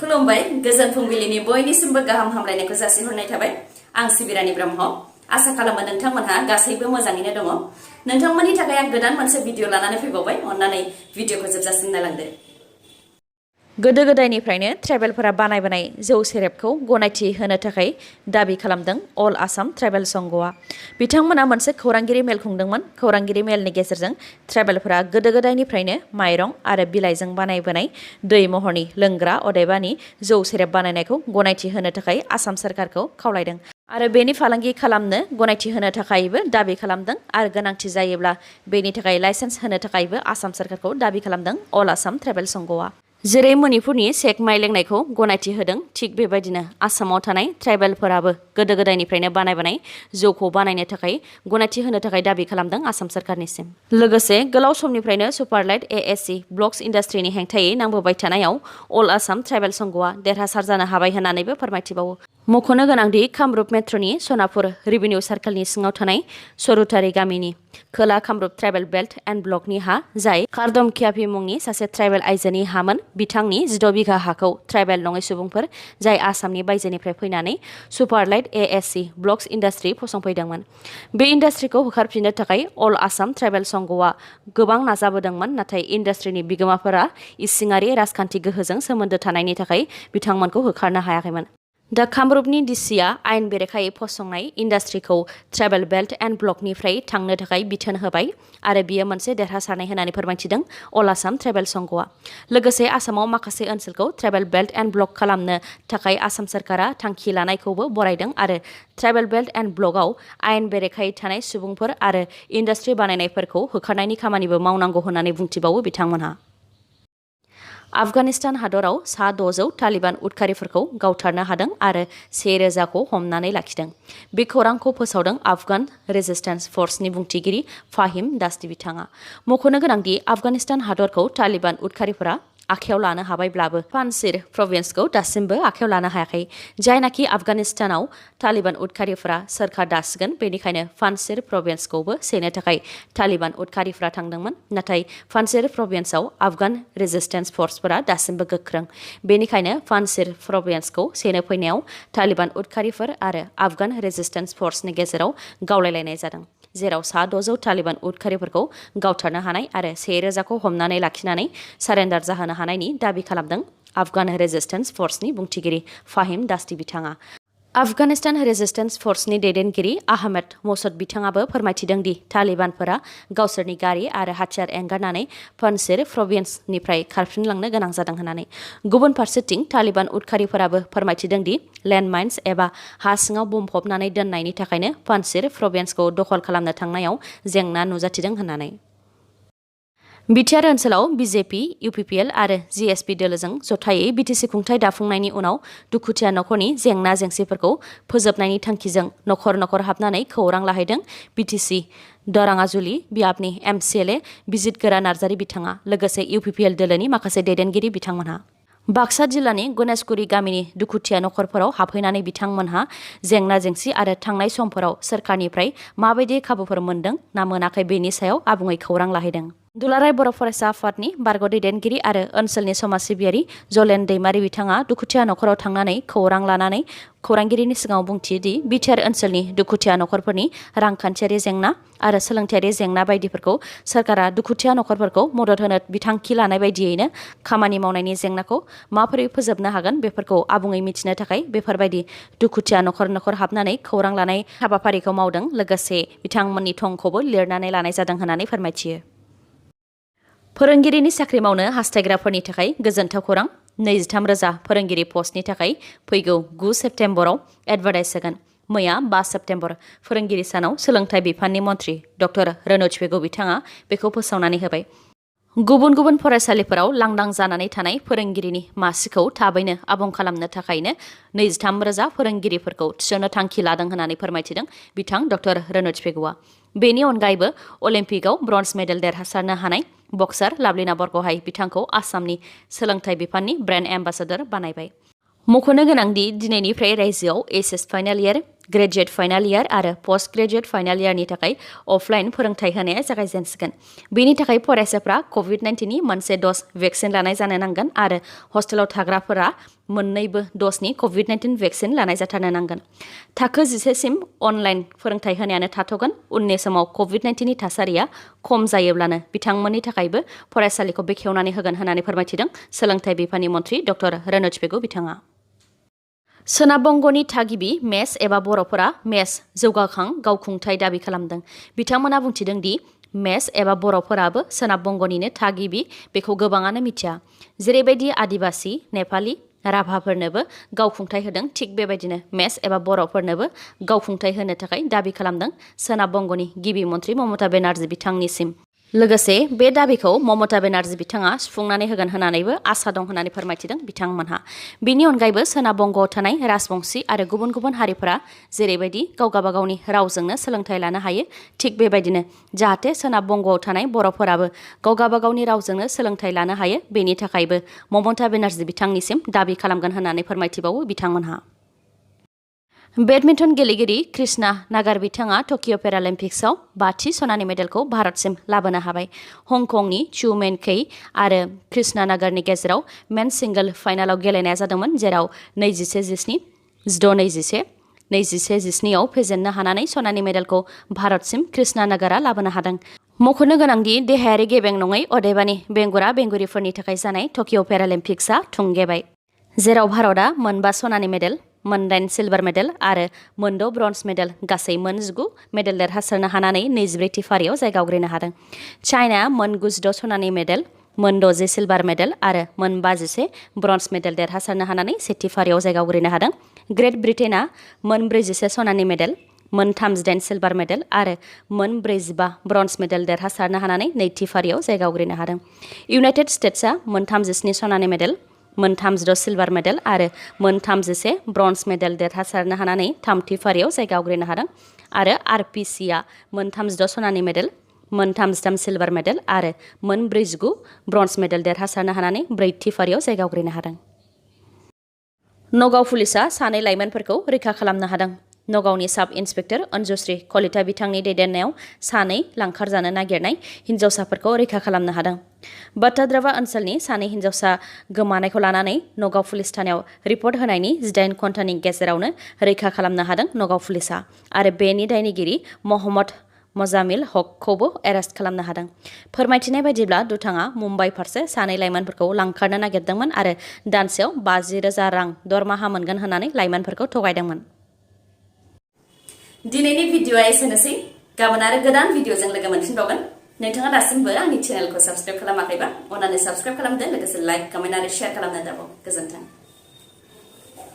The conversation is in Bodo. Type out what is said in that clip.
खुलुमबाय गोजोन फुंबिलिनि बयनिसिमबो गाहाम हामलायनायखौ जासिहरनाय थाबाय आं सिबिरानि ब्रह्म आसा खालामो नोंथांमोनहा गासैबो मोजाङैनो दङ नोंथांमोननि थाखाय आं गोदान मोनसे भिडिअ लानानै फैबावबाय अन्नानै भिडिअखौ जोबजासिम नायलांदो गोदो गोदायनिफ्रायनो ट्राइबेलफोरा बानायबोनाय जौ सेरेबखौ गनायथि होनो थाखाय दाबि खालामदों अल आसाम ट्राइबेल संघआ बिथांमोना मोनसे खौरांगिरि मेल खुंदोंमोन खौरांगिरि मेलनि गेजेरजों ट्राइबेलफोरा गोदो गोदायनिफ्रायनो माइरं आरो बिलाइजों बानायबोनाय दै महरनि लोंग्रा अदेबानि जौ सेरेब बानायनायखौ गनायथि होनो थाखाय आसाम सरकारखौ खावलायदों आरो बेनि फालांगि खालामनो गनायथि होनो थाखायबो दाबि खालामदों आरो गोनांथि जायोब्ला बेनि थाखाय लाइसेन्स होनो थाखायबो आसाम सरकारखौ दाबि खालामदों अल आसाम ट्राइबेल संघआ जेरै मणिपुरनि सेकमाइ लोंनायखौ गनायथि होदों थिग बेबायदिनो आसामाव थानाय ट्राइबेलफोराबो गोदो गोदायनिफ्रायनो बानायबोनाय जौखौ बानायनो थाखाय गनायथि होनो थाखाय दाबि खालामदों आसाम सरकारनिसिम लोगोसे गोलाव समनिफ्रायनो सुपारलाइट एएससि ब्लक्स इन्डास्ट्रिनि हेंथायै नांबोबाय थानायाव अल आसाम ट्राइबेल संघआ देरहासार जानो हाबाय होननानैबो फोरमायथिबावो मख'नो गोनांदि कामरुप मेट्र'नि सनापुर रेभिनिउ सार्कलनि सिङाव थानाय सरुतारि गामिनि खोला कामरुप ट्राइबेल बेल्ट एन्ड ब्लकनि हा जाय कार्दम कियाफि मुंनि सासे ट्राइबेल आइजोनि हामोन बिथांनि 16 बिघा हाखौ ट्राइबेल नङै सुबुंफोर जाय आसामनि बायजोनिफ्राय फैनानै सुपारलाइट एएससि ब्लक्स इन्डास्ट्रि फसंफैदोंमोन बे इन्डास्ट्रिखौ होखारफिननो थाखाय अल आसाम ट्राइबेल संघआ गोबां नाजाबोदोंमोन नाथाय इन्डास्ट्रिनि बिगोमाफोरा इसिङारि राजखान्थि गोहोजों सोमोन्दो थानायनि थाखाय बिथांमोनखौ होखारनो हायाखैमोन दा कामरुपनि डिसिआ आयेन बेरेखायै फसंनाय इन्डास्ट्रिखौ ट्राइबेल बेल्ट एन्ड ब्लकनिफ्राय थांनो थाखाय बिथोन होबाय आरो बियो मोनसे देरहासारनाय होननानै फोरमायथिदों अल आसाम ट्राइबेल संघआ लोगोसे आसामाव माखासे ओनसोलखौ ट्राइबेल बेल्ट एन्ड ब्लक खालामनो थाखाय आसाम सरकारा थांखि लानायखौबो बरायदों आरो ट्राइबेल बेल्ट एन्ड ब्लकआव आयेन बेरेखायै थानाय सुबुंफोर आरो इन्डास्ट्रि बानायनायफोरखौ होखारनायनि खामानिबो मावनांगौ होननानै बुंथिबावो बिथांमोनहा आफगानिस्तान हादराव सा 600 तालिबान उदखारिफोरखौ गावथारनो हादों आरो 1000खौ हमनानै लाखिदों बे खौरांखौ फोसावदों आफगान रेजिस्टेन्स फर्सनि बुंथिगिरि फाहिम दास्ती बिथाङा मख'नो गोनांदि आफगानिस्तान हादरखौ तालिबान उदखारिफोरा आखायाव लानो हाबायब्लाबो पानजिर प्रभिन्सखौ दासिमबो आखायाव लानो हायाखै जायनाखि आफगानिस्तानाव तालिबान उदखारिफोरा सोरखार दासिगोन बेनिखायनो पानजिर प्रभिन्सखौबो सेनो थाखाय तालिबान उदखारिफोरा थांदोंमोन नाथाय पानजिर प्रभिन्सआव आफगान रेजिस्टेन्स फर्सफोरा दासिमबो गोख्रों बेनिखायनो पानजिर प्रभिन्सखौ सेनो फैनायाव तालिबान उदखारिफोर आरो आफगान रेजिस्टेन्स फर्सनि गेजेराव गावलायलायनाय जादों जेराव सा 600 तालिबान उदखारिफोरखौ गावथारनो हानाय आरो 1000खौ हमनानै लाखिनानै सारेन्डार जाहोनो हानायनि दाबि खालामदों आफगान रेजिस्टेन्स फर्सनि बुंथिगिरि फाहिम दास्ती बिथाङा आफगानिस्तान रेजिस्टेन्स फर्सनि दैदेनगिरि आहमेद मसद बिथाङाबो फोरमायथिदों दि तालिबानफोरा गावसोरनि गारि आरो हाथियार एंगारनानै पानजिर प्रभिन्सनिफ्राय खारफिनलांनो गोनां जादों होननानै गुबुन फारसेथिं तालिबान उदखारिफोराबो फोरमायथिदों दि लेन्डमाइन्स एबा हा सिङाव बुंफबनानै दोननायनि थाखायनो पानजिर प्रभिन्सखौ दखल खालामनो थांनायाव जेंना नुजाथिदों होननानै बिटिआर ओनसोलाव बिजेपि इउपिपिएल आरो जिएसपि दोलोजों जथायै बिटिसि खुंथाय दाफुंनायनि उनाव दुखुथिया नखरनि जेंना जेंसिफोरखौ फोजोबनायनि थांखिजों नखर नखर हाबनानै खौरां लाहैदों बिटिसि दराङाजुलि बियाबनि एमसिएलए बिजित गोरा नार्जारी बिथाङा लोगोसे इउपिपिएल दोलोनि माखासे दैदेनगिरि बिथांमोनहा बाक्सा जिल्लानि गणेशगुरि गामिनि दुखुथिया नखरफोराव हाबहैनानै बिथांमोनहा जेंना जेंसि आरो थांनाय समफोराव सोरखारनिफ्राय माबायदि खाबुफोर मोनदों ना मोनाखै बेनि सायाव आबुङै खौरां लाहैदों दुलाराय बर' फरायसा आफादनि बारग' दैदेनगिरि आरो ओनसोलनि समाज सिबियारि जलेन दैमारि बिथाङा दुखुथिया नखराव थांनानै खौरां लानानै खौरांगिरिनि सिगाङाव बुंथियोदि बिटिआर ओनसोलनि दुखुथिया नखरफोरनि रांखान्थियारि जेंना आरो सोलोंथायारि जेंना बायदिफोरखौ सोरखारा दुखुथिया नखरफोरखौ मदद होनो बिथांखि लानाय बायदियैनो खामानि मावनायनि जेंनाखौ माबोरै फोजोबनो हागोन बेफोरखौ आबुङै मिथिनो थाखाय बेफोरबायदि दुखुथिया नखर नखर हाबनानै खौरां लानाय हाबाफारिखौ मावदों लोगोसे बिथांमोननि थंखौबो लिरनानै लानाय जादों होननानै फोरमायथियो फोरोंगिरिनि साख्रि मावनो हास्थायग्राफोरनि थाखाय गोजोनथाव खौरां 23,000 फोरोंगिरि पस्टनि थाखाय फैगौ 9 सेप्तेम्बराव एडभार्टाइज होगोन मैया 5 सेप्तेम्बर फोरोंगिरि सानाव सोलोंथाइ बिफाननि मन्थ्रि डक्टर रनोज पेगु बिथाङा बेखौ फोसावनानै होबाय गुबुन गुबुन फरायसालिफोराव लांदां जानानै थानाय फोरोंगिरिनि मासिखौ थाबैनो आबुं खालामनो थाखायनो 23,000 फोरोंगिरिफोरखौ थिसननो थांखि लादों होननानै फोरमायथिदों बिथां डक्टर रनोज पेगुआ बेनि अनगायैबो अलिम्पिकआव ब्रन्ज मेडेल देरहासारनो हानाय बक्सार लाभलिना बरग'हाय बिथांखौ आसामनि सोलोंथाइ बिफाननि ब्रेन्ड एम्बासाडर बानायबाय मख'नो गोनांदि दिनैनिफ्राय रायजोआव HS final year graduate final year आरो पोस्ट ग्रेजुवेट फाइनाल इयारनि थाखाय अफलाइन फोरोंथाय होनाया जागायजेनसिगोन। बेनि थाखाय फरायसाफ्रा कभिड-19नि मोनसे ड'ज भेक्सिन लानाय जानो नांगोन आरो हस्टेलाव थाग्राफोरा मोन्नैबो ड'जनि कभिड-19 भेक्सिन लानाय जाथारनो नांगोन। थाखो 10 सिम अनलाइन फोरोंथाय होनायानो थाथ'गोन। उननि समाव कभिड-19नि थासारिया खम जायोब्लानो बिथांमोननि थाखायबो फरायसालिखौ बेखेवनानै होगोन होननानै फोरमायथिदों सोलोंथाइ बिफाननि मन्थ्रि डक्टर रनोज पेगु बिथाङा। सोनाब बंग'नि थागिबि मेस एबा बर'फोरा मेस जौगाखां गावखुंथाय दाबि खालामदों। बिथांमोना बुंथिदों दि मेस एबा बर'फोराबो सोनाब बंग'निनो थागिबि बेखौ गोबाङानो मिथिया। जेरैबायदि आदिबासि, नेपालि, राभाफोरनोबो गावखुंथाय होदों थिग बेबायदिनो मेस एबा बर'फोरनोबो गावखुंथाय होनो थाखाय दाबि खालामदों सोनाब बंग'नि गिबि मन्थ्रि ममता बेनार्जी बिथांनिसिम। लोगोसे बे दाबिखौ ममता बेनार्जी बिथाङा सुफुंनानै होगोन होननानैबो आसा दं होननानै फोरमायथिदों बिथांमोनहा। बिनि अनगायैबो सोनाब बंग'आव थानाय राजबंसि आरो गुबुन गुबुन हारिफोरा जेरैबायदि गावबा गावनि रावजोंनो सोलोंथाय लानो हायो थिग बेबायदिनो जाहाथे सोनाब बंग'आव थानाय बर'फोराबो गावबा गावनि रावजोंनो सोलोंथाय लानो हायो बेनि थाखायबो ममता बेनार्जी बिथांनिसिम दाबि खालामगोन होननानै फोरमायथिबावो बिथांमोनहा। बेडमिन्टन गेलेगिरि कृष्णा नागार बिथाङा टकिअ पेरालिम्पिक्सआव 5थि सनानि मेडेलखौ भारतसिम लाबोनो हाबाय। हंकंनि चु मेनकेइ आरो कृष्णा नागारनि गेजेराव मेन्स सिंगल फाइनालाव गेलेनाया जादोंमोन जेराव 21-17, 16-21, 21-17 आव फेजेननो हानानै सनानि मेडेलखौ भारतसिम कृष्णा नागारा लाबोनो हादों। मख'नो गोनांदि देहायारि गेबें नङै अदेबानि बेंगुरा बेंगुरिफोरनि थाखाय जानाय टकिअ पेरालिम्पिक्सआ थुंगेबाय। जेराव भारतआ 4 सनानि मेडेल, 8 सिलभार मेडेल आरो 6 ब्रन्ज मेडेल गासै 19 मेडेल देरहासारनो हानानै 24थि फारियाव जायगा आवग्रिनो हादों। चाइनाया 96 सनानि मेडेल, 60 सिलभार मेडेल आरो 51 ब्रन्ज मेडेल देरहासारनो हानानै सेथि फारियाव जायगा आवग्रिनो हादों। ग्रेट ब्रिटेनआ 41 सनानि मेडेल, 38 सिलभार मेडेल आरो 45 ब्रन्ज मेडेल देरहासारनो हानानै नैथि फारियाव जायगा आवग्रिनो हादों। इउनाइटेड स्टेट्सआ 37 सनानि मेडेल, 36 सिलभार मेडेल आरो 36 ब्रन्ज मेडेल देरहासारनो हानानै थामथि फारियाव जायगा आवग्रिनो हादों आरो आरपिसिआ 36 सनानि मेडेल, 33 सिलभार मेडेल आरो 49 ब्रन्ज मेडेल देरहासारनो हानानै ब्रैथि फारियाव जायगा आवग्रिनो हादों। नगाव पुलिसआ 2 लाइमोनफोरखौ रैखा खालामनो हादों। नगावनि साब इन्सपेक्टर अन्जुश्री कलिता बिथांनि दैदेननायाव 2 लांखारजानो नागिरनाय हिन्जावसाफोरखौ रैखा खालामनो हादों। बाट्टाद्रावा ओनसोलनि 2 हिन्जावसा गोमानायखौ लानानै नगाव पुलिस थानायाव रिपर्ट होनायनि 18 घन्टानि गेजेरावनो रैखा खालामनो हादों नगाव पुलिसआ आरो बेनि दायनिगिरि महम्मद मजामिल हकखौबो एरेस्ट खालामनो हादों। फोरमायथिनाय बायदिब्ला दुथाङा मुम्बाइ फारसे 2 लाइमोनफोरखौ लांखारनो नागिरदोंमोन आरो दानसेयाव 50,000 रां दरमाहा मोनगोन होननानै लाइमोनफोरखौ थगायदोंमोन। दिनैनि भिडिअ'आ एसेनोसै। गाबोन आरो गोदान भिडिअ'जों लोगो मोनफिनबावगोन। नोंथाङा दासिमबो आंनि चेनेलखौ साबस्क्राइब खालामाखैबा अन्नानै साबस्क्राइब खालामदो, लोगोसे लाइक, कमेन्ट आरो शेयार खालामनो दाबाव। गोजोन्थों।